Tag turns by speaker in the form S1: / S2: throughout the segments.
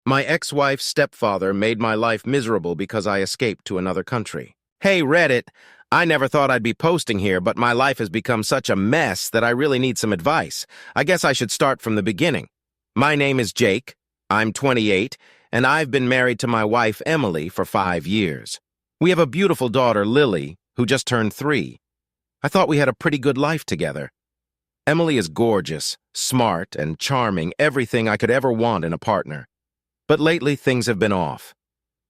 S1: My ex-wife's stepfather made my life miserable because I escaped to another country. Hey, Reddit, I never thought I'd be posting here, but my life has become such a mess that I really need some advice. I guess I should start from the beginning. My name is Jake, I'm 28, and I've been married to my wife, Emily, for 5 years. We have a beautiful daughter, Lily, who just turned 3. I thought we had a pretty good life together. Emily is gorgeous, smart, and charming, everything I could ever want in a partner. But lately, things have been off.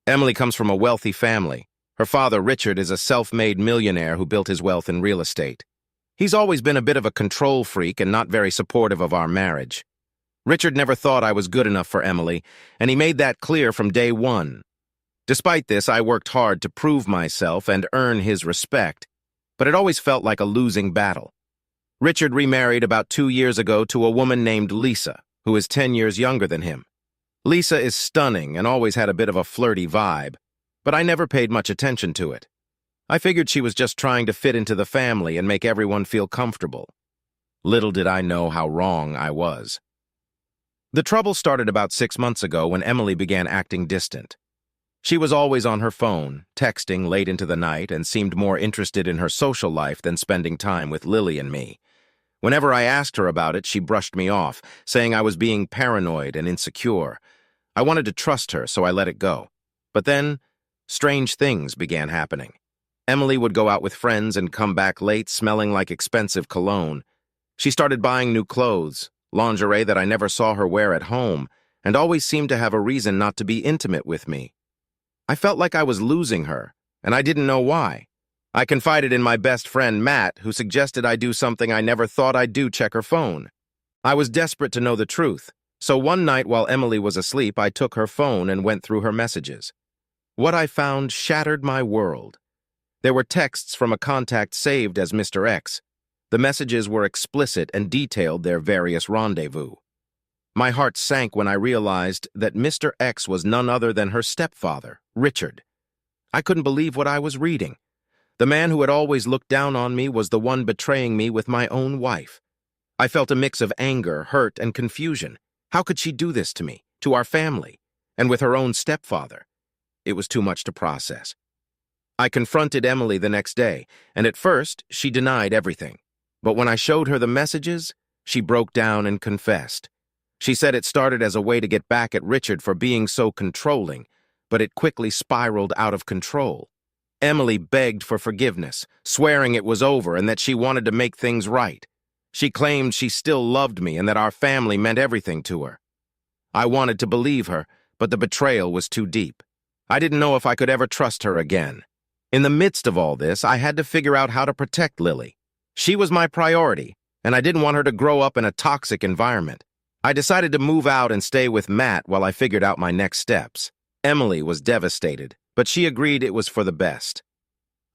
S1: Emily comes from a wealthy family. Her father, Richard, is a self-made millionaire who built his wealth in real estate. He's always been a bit of a control freak and not very supportive of our marriage. Richard never thought I was good enough for Emily, and he made that clear from day one. Despite this, I worked hard to prove myself and earn his respect, but it always felt like a losing battle. Richard remarried about 2 years ago to a woman named Lisa, who is 10 years younger than him. Lisa is stunning and always had a bit of a flirty vibe, but I never paid much attention to it. I figured she was just trying to fit into the family and make everyone feel comfortable. Little did I know how wrong I was. The trouble started about 6 months ago when Emily began acting distant. She was always on her phone, texting late into the night, and seemed more interested in her social life than spending time with Lily and me. Whenever I asked her about it, she brushed me off, saying I was being paranoid and insecure. I wanted to trust her, so I let it go. But then, strange things began happening. Emily would go out with friends and come back late smelling like expensive cologne. She started buying new clothes, lingerie that I never saw her wear at home, and always seemed to have a reason not to be intimate with me. I felt like I was losing her, and I didn't know why. I confided in my best friend, Matt, who suggested I do something I never thought I'd do: check her phone. I was desperate to know the truth, so one night while Emily was asleep, I took her phone and went through her messages. What I found shattered my world. There were texts from a contact saved as Mr. X. The messages were explicit and detailed their various rendezvous. My heart sank when I realized that Mr. X was none other than her stepfather, Richard. I couldn't believe what I was reading. The man who had always looked down on me was the one betraying me with my own wife. I felt a mix of anger, hurt, and confusion. How could she do this to me, to our family, and with her own stepfather? It was too much to process. I confronted Emily the next day, and at first, she denied everything. But when I showed her the messages, she broke down and confessed. She said it started as a way to get back at Richard for being so controlling, but it quickly spiraled out of control. Emily begged for forgiveness, swearing it was over and that she wanted to make things right. She claimed she still loved me and that our family meant everything to her. I wanted to believe her, but the betrayal was too deep. I didn't know if I could ever trust her again. In the midst of all this, I had to figure out how to protect Lily. She was my priority, and I didn't want her to grow up in a toxic environment. I decided to move out and stay with Matt while I figured out my next steps. Emily was devastated, but she agreed it was for the best.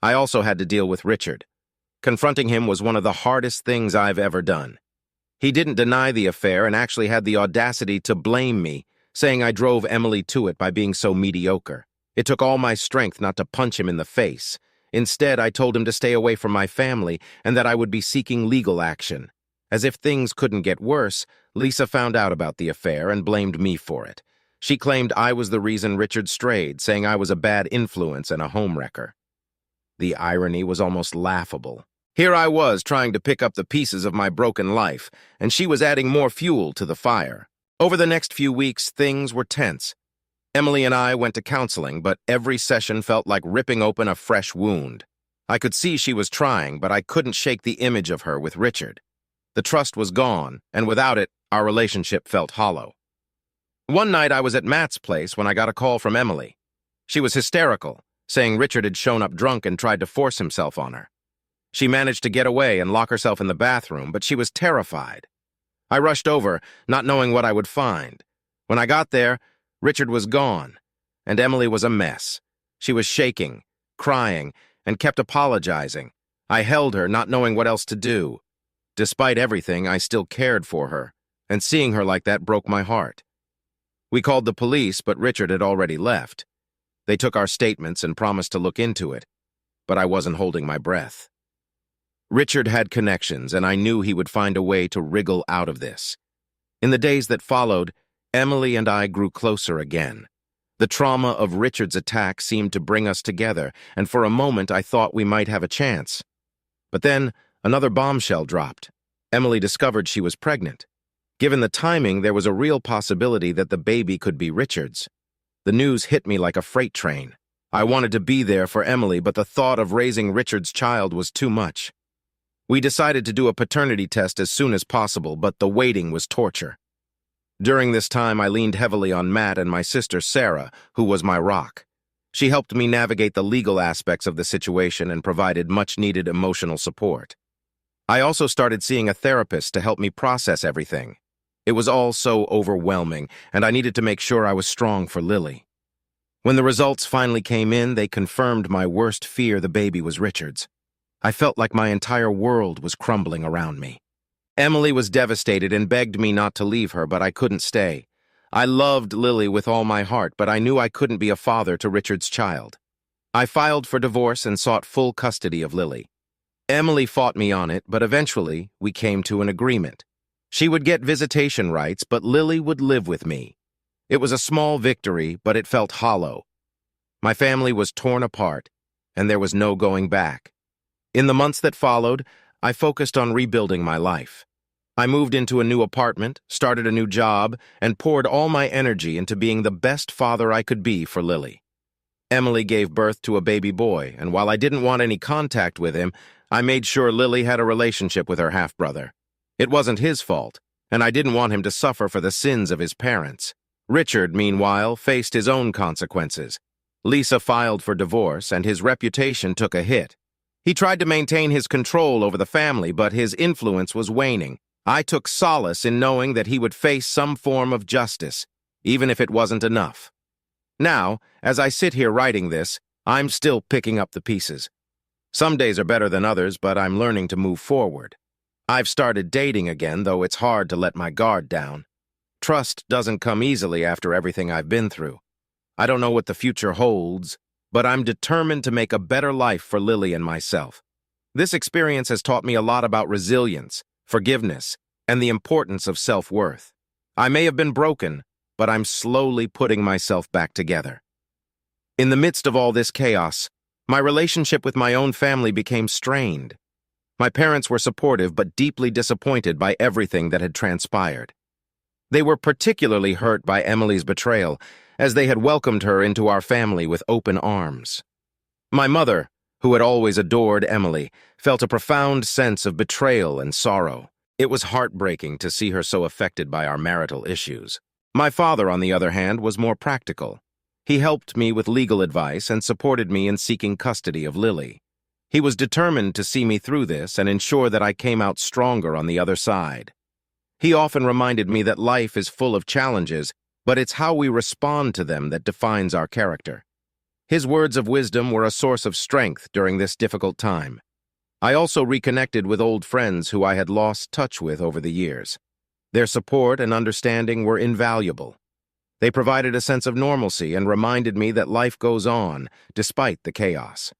S1: I also had to deal with Richard. Confronting him was one of the hardest things I've ever done. He didn't deny the affair and actually had the audacity to blame me, saying I drove Emily to it by being so mediocre. It took all my strength not to punch him in the face. Instead, I told him to stay away from my family and that I would be seeking legal action. As if things couldn't get worse, Lisa found out about the affair and blamed me for it. She claimed I was the reason Richard strayed, saying I was a bad influence and a homewrecker. The irony was almost laughable. Here I was trying to pick up the pieces of my broken life, and she was adding more fuel to the fire. Over the next few weeks, things were tense. Emily and I went to counseling, but every session felt like ripping open a fresh wound. I could see she was trying, but I couldn't shake the image of her with Richard. The trust was gone, and without it, our relationship felt hollow. One night I was at Matt's place when I got a call from Emily. She was hysterical, saying Richard had shown up drunk and tried to force himself on her. She managed to get away and lock herself in the bathroom, but she was terrified. I rushed over, not knowing what I would find. When I got there, Richard was gone, and Emily was a mess. She was shaking, crying, and kept apologizing. I held her, not knowing what else to do. Despite everything, I still cared for her, and seeing her like that broke my heart. We called the police, but Richard had already left. They took our statements and promised to look into it, but I wasn't holding my breath. Richard had connections, and I knew he would find a way to wriggle out of this. In the days that followed, Emily and I grew closer again. The trauma of Richard's attack seemed to bring us together, and for a moment I thought we might have a chance. But then, another bombshell dropped. Emily discovered she was pregnant. Given the timing, there was a real possibility that the baby could be Richard's. The news hit me like a freight train. I wanted to be there for Emily, but the thought of raising Richard's child was too much. We decided to do a paternity test as soon as possible, but the waiting was torture. During this time, I leaned heavily on Matt and my sister Sarah, who was my rock. She helped me navigate the legal aspects of the situation and provided much-needed emotional support. I also started seeing a therapist to help me process everything. It was all so overwhelming, and I needed to make sure I was strong for Lily. When the results finally came in, they confirmed my worst fear: the baby was Richard's. I felt like my entire world was crumbling around me. Emily was devastated and begged me not to leave her, but I couldn't stay. I loved Lily with all my heart, but I knew I couldn't be a father to Richard's child. I filed for divorce and sought full custody of Lily. Emily fought me on it, but eventually we came to an agreement. She would get visitation rights, but Lily would live with me. It was a small victory, but it felt hollow. My family was torn apart, and there was no going back. In the months that followed, I focused on rebuilding my life. I moved into a new apartment, started a new job, and poured all my energy into being the best father I could be for Lily. Emily gave birth to a baby boy, and while I didn't want any contact with him, I made sure Lily had a relationship with her half-brother. It wasn't his fault, and I didn't want him to suffer for the sins of his parents. Richard, meanwhile, faced his own consequences. Lisa filed for divorce, and his reputation took a hit. He tried to maintain his control over the family, but his influence was waning. I took solace in knowing that he would face some form of justice, even if it wasn't enough. Now, as I sit here writing this, I'm still picking up the pieces. Some days are better than others, but I'm learning to move forward. I've started dating again, though it's hard to let my guard down. Trust doesn't come easily after everything I've been through. I don't know what the future holds, but I'm determined to make a better life for Lily and myself. This experience has taught me a lot about resilience, forgiveness, and the importance of self-worth. I may have been broken, but I'm slowly putting myself back together. In the midst of all this chaos, my relationship with my own family became strained. My parents were supportive but deeply disappointed by everything that had transpired. They were particularly hurt by Emily's betrayal, as they had welcomed her into our family with open arms. My mother, who had always adored Emily, felt a profound sense of betrayal and sorrow. It was heartbreaking to see her so affected by our marital issues. My father, on the other hand, was more practical. He helped me with legal advice and supported me in seeking custody of Lily. He was determined to see me through this and ensure that I came out stronger on the other side. He often reminded me that life is full of challenges, but it's how we respond to them that defines our character. His words of wisdom were a source of strength during this difficult time. I also reconnected with old friends who I had lost touch with over the years. Their support and understanding were invaluable. They provided a sense of normalcy and reminded me that life goes on, despite the chaos.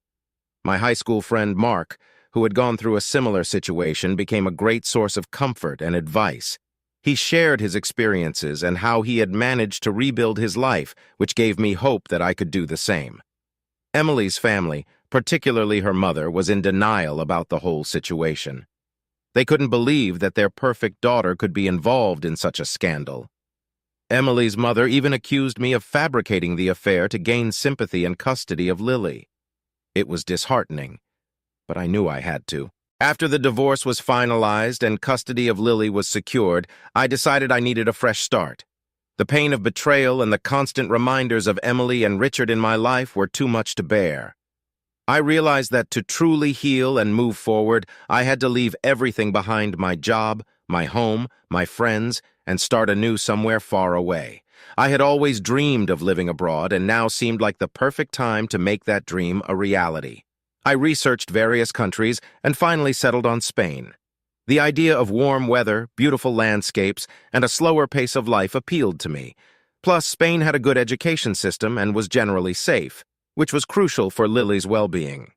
S1: My high school friend Mark, who had gone through a similar situation, became a great source of comfort and advice. He shared his experiences and how he had managed to rebuild his life, which gave me hope that I could do the same. Emily's family, particularly her mother, was in denial about the whole situation. They couldn't believe that their perfect daughter could be involved in such a scandal. Emily's mother even accused me of fabricating the affair to gain sympathy and custody of Lily. It was disheartening, but I knew I had to. After the divorce was finalized and custody of Lily was secured, I decided I needed a fresh start. The pain of betrayal and the constant reminders of Emily and Richard in my life were too much to bear. I realized that to truly heal and move forward, I had to leave everything behind: my job, my home, my friends, and start anew somewhere far away. I had always dreamed of living abroad, and now seemed like the perfect time to make that dream a reality. I researched various countries and finally settled on Spain. The idea of warm weather, beautiful landscapes, and a slower pace of life appealed to me. Plus, Spain had a good education system and was generally safe, which was crucial for Lily's well-being.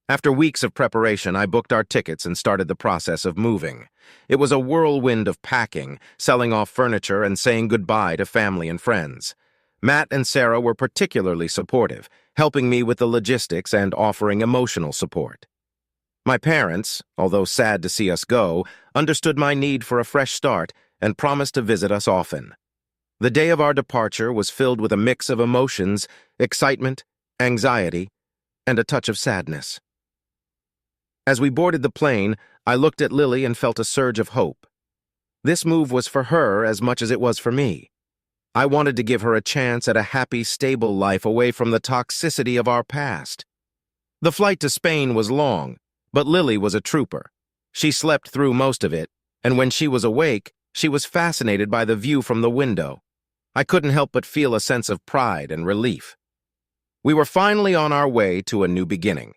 S1: After weeks of preparation, I booked our tickets and started the process of moving. It was a whirlwind of packing, selling off furniture, and saying goodbye to family and friends. Matt and Sarah were particularly supportive, helping me with the logistics and offering emotional support. My parents, although sad to see us go, understood my need for a fresh start and promised to visit us often. The day of our departure was filled with a mix of emotions, excitement, anxiety, and a touch of sadness. As we boarded the plane, I looked at Lily and felt a surge of hope. This move was for her as much as it was for me. I wanted to give her a chance at a happy, stable life away from the toxicity of our past. The flight to Spain was long, but Lily was a trooper. She slept through most of it, and when she was awake, she was fascinated by the view from the window. I couldn't help but feel a sense of pride and relief. We were finally on our way to a new beginning.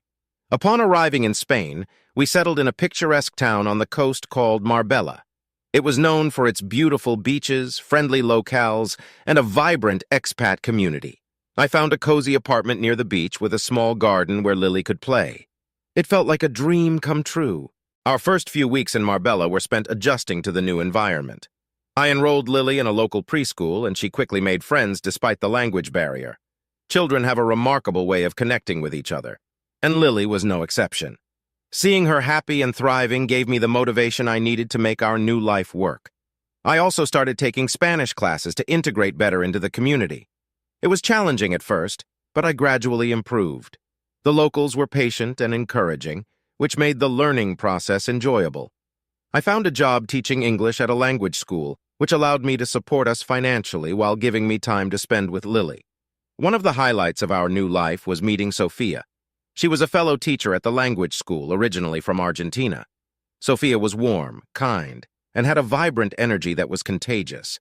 S1: Upon arriving in Spain, we settled in a picturesque town on the coast called Marbella. It was known for its beautiful beaches, friendly locales, and a vibrant expat community. I found a cozy apartment near the beach with a small garden where Lily could play. It felt like a dream come true. Our first few weeks in Marbella were spent adjusting to the new environment. I enrolled Lily in a local preschool, and she quickly made friends despite the language barrier. Children have a remarkable way of connecting with each other, and Lily was no exception. Seeing her happy and thriving gave me the motivation I needed to make our new life work. I also started taking Spanish classes to integrate better into the community. It was challenging at first, but I gradually improved. The locals were patient and encouraging, which made the learning process enjoyable. I found a job teaching English at a language school, which allowed me to support us financially while giving me time to spend with Lily. One of the highlights of our new life was meeting Sophia. She was a fellow teacher at the language school, originally from Argentina. Sophia was warm, kind, and had a vibrant energy that was contagious.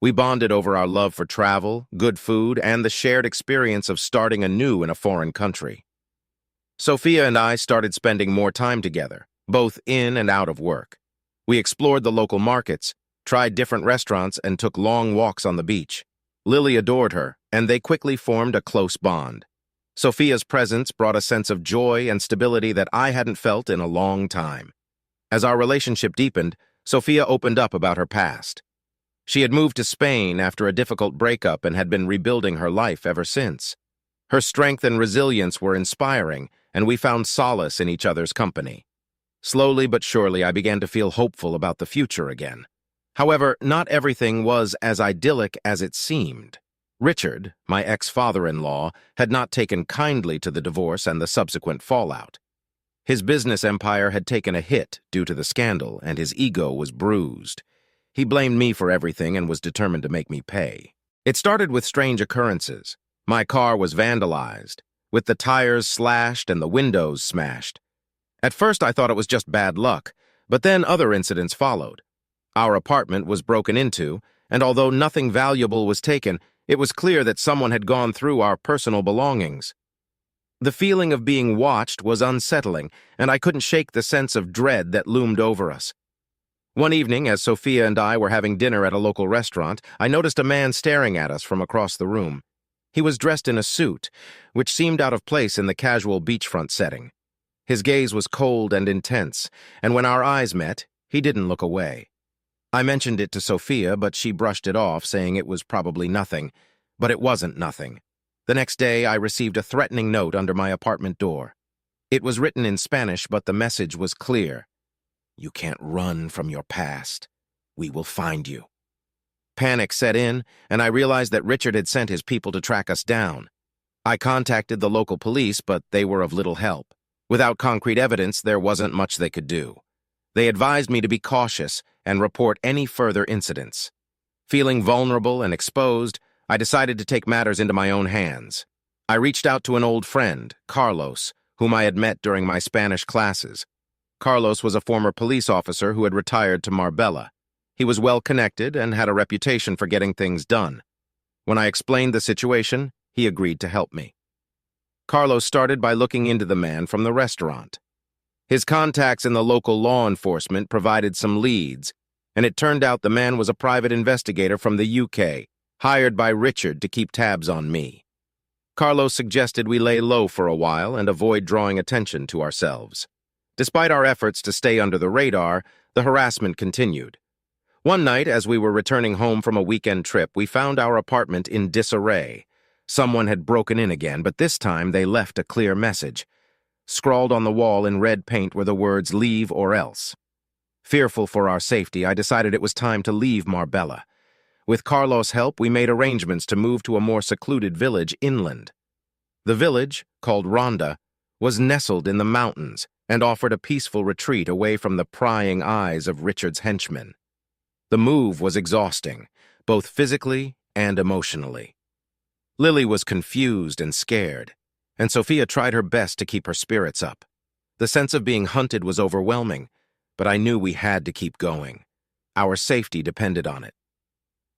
S1: We bonded over our love for travel, good food, and the shared experience of starting anew in a foreign country. Sophia and I started spending more time together, both in and out of work. We explored the local markets, tried different restaurants, and took long walks on the beach. Lily adored her, and they quickly formed a close bond. Sophia's presence brought a sense of joy and stability that I hadn't felt in a long time. As our relationship deepened, Sophia opened up about her past. She had moved to Spain after a difficult breakup and had been rebuilding her life ever since. Her strength and resilience were inspiring, and we found solace in each other's company. Slowly but surely, I began to feel hopeful about the future again. However, not everything was as idyllic as it seemed. Richard, my ex-father-in-law, had not taken kindly to the divorce and the subsequent fallout. His business empire had taken a hit due to the scandal, and his ego was bruised. He blamed me for everything and was determined to make me pay. It started with strange occurrences. My car was vandalized, with the tires slashed and the windows smashed. At first, I thought it was just bad luck, but then other incidents followed. Our apartment was broken into, and although nothing valuable was taken, it was clear that someone had gone through our personal belongings. The feeling of being watched was unsettling, and I couldn't shake the sense of dread that loomed over us. One evening, as Sophia and I were having dinner at a local restaurant, I noticed a man staring at us from across the room. He was dressed in a suit, which seemed out of place in the casual beachfront setting. His gaze was cold and intense, and when our eyes met, he didn't look away. I mentioned it to Sophia, but she brushed it off, saying it was probably nothing. But it wasn't nothing. The next day, I received a threatening note under my apartment door. It was written in Spanish, but the message was clear. "You can't run from your past. We will find you." Panic set in, and I realized that Richard had sent his people to track us down. I contacted the local police, but they were of little help. Without concrete evidence, there wasn't much they could do. They advised me to be cautious and report any further incidents. Feeling vulnerable and exposed, I decided to take matters into my own hands. I reached out to an old friend, Carlos, whom I had met during my Spanish classes. Carlos was a former police officer who had retired to Marbella. He was well-connected and had a reputation for getting things done. When I explained the situation, he agreed to help me. Carlos started by looking into the man from the restaurant. His contacts in the local law enforcement provided some leads, and it turned out the man was a private investigator from the UK, hired by Richard to keep tabs on me. Carlos suggested we lay low for a while and avoid drawing attention to ourselves. Despite our efforts to stay under the radar, the harassment continued. One night, as we were returning home from a weekend trip, we found our apartment in disarray. Someone had broken in again, but this time they left a clear message. Scrawled on the wall in red paint were the words, "Leave or else." Fearful for our safety, I decided it was time to leave Marbella. With Carlos' help, we made arrangements to move to a more secluded village inland. The village, called Ronda, was nestled in the mountains and offered a peaceful retreat away from the prying eyes of Richard's henchmen. The move was exhausting, both physically and emotionally. Lily was confused and scared, and Sophia tried her best to keep her spirits up. The sense of being hunted was overwhelming, but I knew we had to keep going. Our safety depended on it.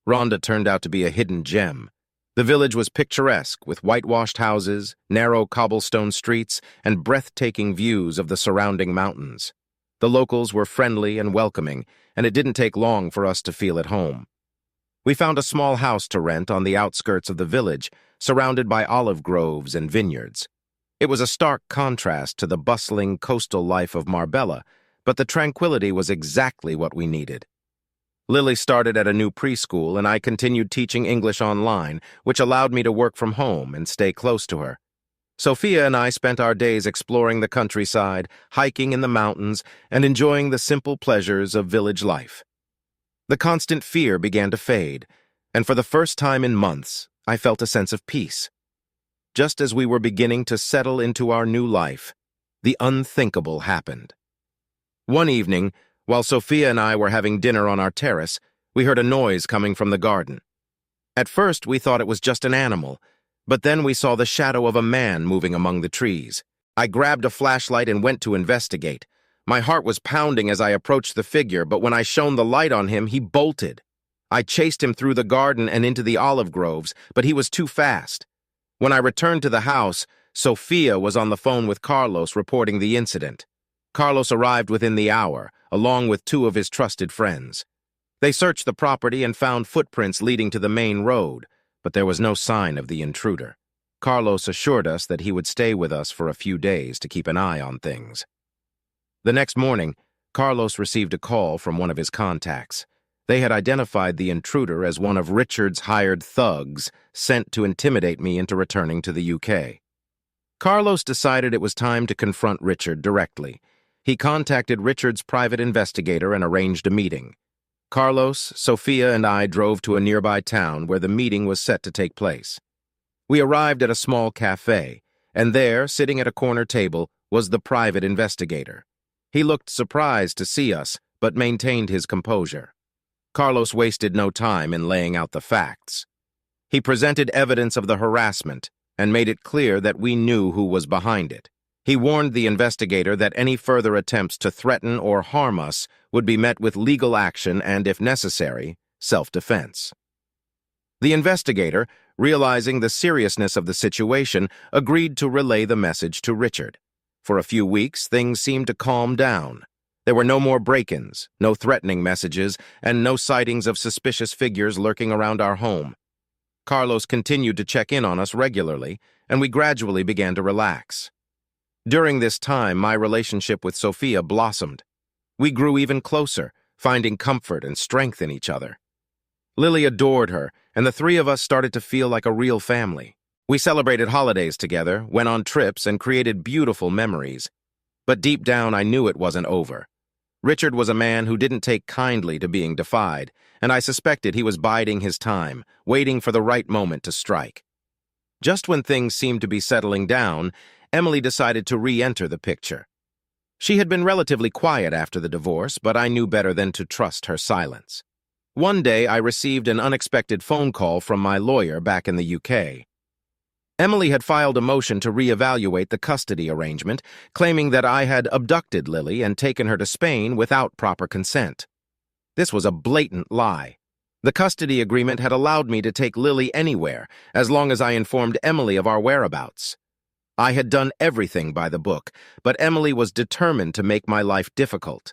S1: Ronda turned out to be a hidden gem. The village was picturesque, with whitewashed houses, narrow cobblestone streets, and breathtaking views of the surrounding mountains. The locals were friendly and welcoming, and it didn't take long for us to feel at home. We found a small house to rent on the outskirts of the village, surrounded by olive groves and vineyards. It was a stark contrast to the bustling coastal life of Marbella, but the tranquility was exactly what we needed. Lily started at a new preschool, and I continued teaching English online, which allowed me to work from home and stay close to her. Sophia and I spent our days exploring the countryside, hiking in the mountains, and enjoying the simple pleasures of village life. The constant fear began to fade, and for the first time in months, I felt a sense of peace. Just as we were beginning to settle into our new life, the unthinkable happened. One evening, while Sophia and I were having dinner on our terrace, we heard a noise coming from the garden. At first, we thought it was just an animal, but then we saw the shadow of a man moving among the trees. I grabbed a flashlight and went to investigate. My heart was pounding as I approached the figure, but when I shone the light on him, he bolted. I chased him through the garden and into the olive groves, but he was too fast. When I returned to the house, Sophia was on the phone with Carlos reporting the incident. Carlos arrived within the hour, along with two of his trusted friends. They searched the property and found footprints leading to the main road, but there was no sign of the intruder. Carlos assured us that he would stay with us for a few days to keep an eye on things. The next morning, Carlos received a call from one of his contacts. They had identified the intruder as one of Richard's hired thugs sent to intimidate me into returning to the UK. Carlos decided it was time to confront Richard directly. He contacted Richard's private investigator and arranged a meeting. Carlos, Sophia, and I drove to a nearby town where the meeting was set to take place. We arrived at a small cafe, and there, sitting at a corner table, was the private investigator. He looked surprised to see us, but maintained his composure. Carlos wasted no time in laying out the facts. He presented evidence of the harassment and made it clear that we knew who was behind it. He warned the investigator that any further attempts to threaten or harm us would be met with legal action and, if necessary, self-defense. The investigator, realizing the seriousness of the situation, agreed to relay the message to Richard. For a few weeks, things seemed to calm down. There were no more break-ins, no threatening messages, and no sightings of suspicious figures lurking around our home. Carlos continued to check in on us regularly, and we gradually began to relax. During this time, my relationship with Sophia blossomed. We grew even closer, finding comfort and strength in each other. Lily adored her, and the three of us started to feel like a real family. We celebrated holidays together, went on trips, and created beautiful memories. But deep down, I knew it wasn't over. Richard was a man who didn't take kindly to being defied, and I suspected he was biding his time, waiting for the right moment to strike. Just when things seemed to be settling down, Emily decided to re-enter the picture. She had been relatively quiet after the divorce, but I knew better than to trust her silence. One day, I received an unexpected phone call from my lawyer back in the UK. Emily had filed a motion to re-evaluate the custody arrangement, claiming that I had abducted Lily and taken her to Spain without proper consent. This was a blatant lie. The custody agreement had allowed me to take Lily anywhere, as long as I informed Emily of our whereabouts. I had done everything by the book, but Emily was determined to make my life difficult.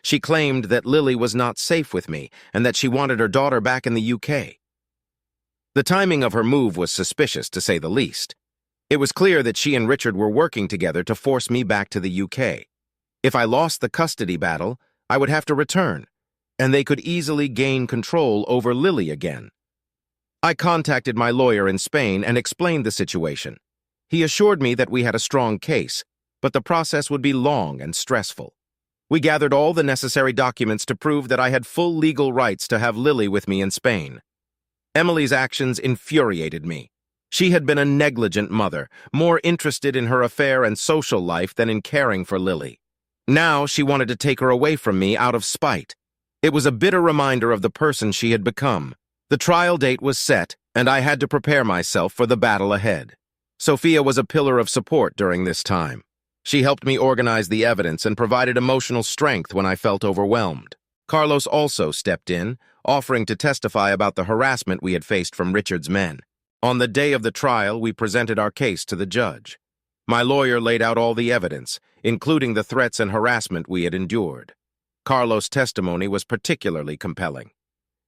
S1: She claimed that Lily was not safe with me and that she wanted her daughter back in the UK. The timing of her move was suspicious, to say the least. It was clear that she and Richard were working together to force me back to the UK. If I lost the custody battle, I would have to return, and they could easily gain control over Lily again. I contacted my lawyer in Spain and explained the situation. He assured me that we had a strong case, but the process would be long and stressful. We gathered all the necessary documents to prove that I had full legal rights to have Lily with me in Spain. Emily's actions infuriated me. She had been a negligent mother, more interested in her affair and social life than in caring for Lily. Now she wanted to take her away from me out of spite. It was a bitter reminder of the person she had become. The trial date was set, and I had to prepare myself for the battle ahead. Sophia was a pillar of support during this time. She helped me organize the evidence and provided emotional strength when I felt overwhelmed. Carlos also stepped in, offering to testify about the harassment we had faced from Richard's men. On the day of the trial, we presented our case to the judge. My lawyer laid out all the evidence, including the threats and harassment we had endured. Carlos' testimony was particularly compelling.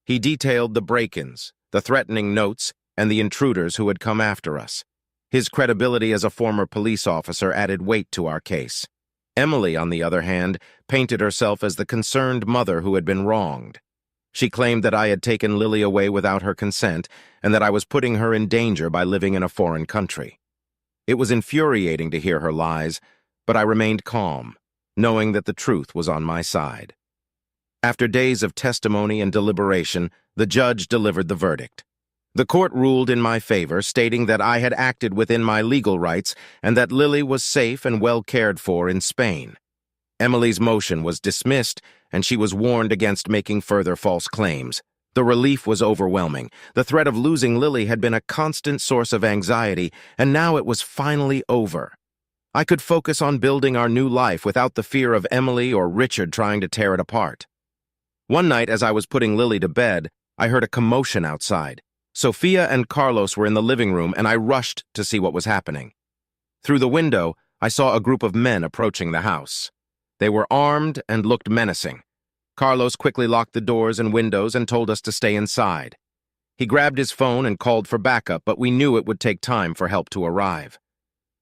S1: He detailed the break-ins, the threatening notes, and the intruders who had come after us. His credibility as a former police officer added weight to our case. Emily, on the other hand, painted herself as the concerned mother who had been wronged. She claimed that I had taken Lily away without her consent and that I was putting her in danger by living in a foreign country. It was infuriating to hear her lies, but I remained calm, knowing that the truth was on my side. After days of testimony and deliberation, the judge delivered the verdict. The court ruled in my favor, stating that I had acted within my legal rights and that Lily was safe and well cared for in Spain. Emily's motion was dismissed, and she was warned against making further false claims. The relief was overwhelming. The threat of losing Lily had been a constant source of anxiety, and now it was finally over. I could focus on building our new life without the fear of Emily or Richard trying to tear it apart. One night, as I was putting Lily to bed, I heard a commotion outside. Sophia and Carlos were in the living room, and I rushed to see what was happening. Through the window, I saw a group of men approaching the house. They were armed and looked menacing. Carlos quickly locked the doors and windows and told us to stay inside. He grabbed his phone and called for backup, but we knew it would take time for help to arrive.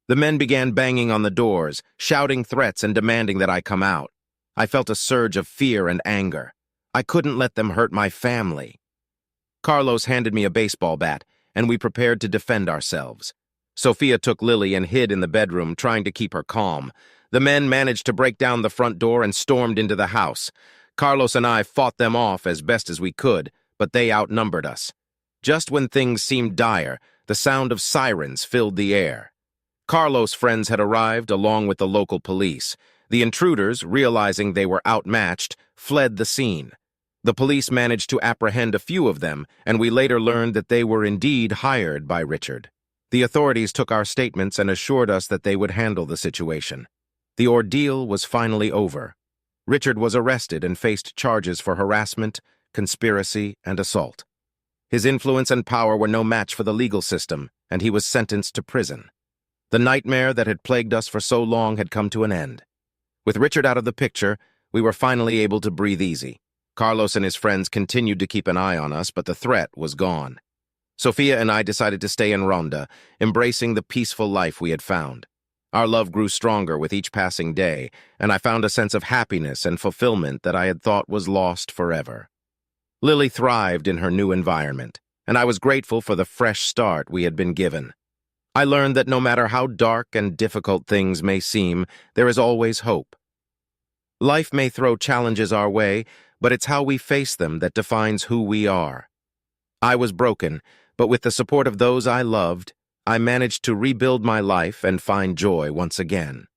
S1: The men began banging on the doors, shouting threats and demanding that I come out. I felt a surge of fear and anger. I couldn't let them hurt my family. Carlos handed me a baseball bat, and we prepared to defend ourselves. Sophia took Lily and hid in the bedroom, trying to keep her calm. The men managed to break down the front door and stormed into the house. Carlos and I fought them off as best as we could, but they outnumbered us. Just when things seemed dire, the sound of sirens filled the air. Carlos' friends had arrived along with the local police. The intruders, realizing they were outmatched, fled the scene. The police managed to apprehend a few of them, and we later learned that they were indeed hired by Richard. The authorities took our statements and assured us that they would handle the situation. The ordeal was finally over. Richard was arrested and faced charges for harassment, conspiracy, and assault. His influence and power were no match for the legal system, and he was sentenced to prison. The nightmare that had plagued us for so long had come to an end. With Richard out of the picture, we were finally able to breathe easy. Carlos and his friends continued to keep an eye on us, but the threat was gone. Sophia and I decided to stay in Ronda, embracing the peaceful life we had found. Our love grew stronger with each passing day, and I found a sense of happiness and fulfillment that I had thought was lost forever. Lily thrived in her new environment, and I was grateful for the fresh start we had been given. I learned that no matter how dark and difficult things may seem, there is always hope. Life may throw challenges our way, but it's how we face them that defines who we are. I was broken, but with the support of those I loved, I managed to rebuild my life and find joy once again.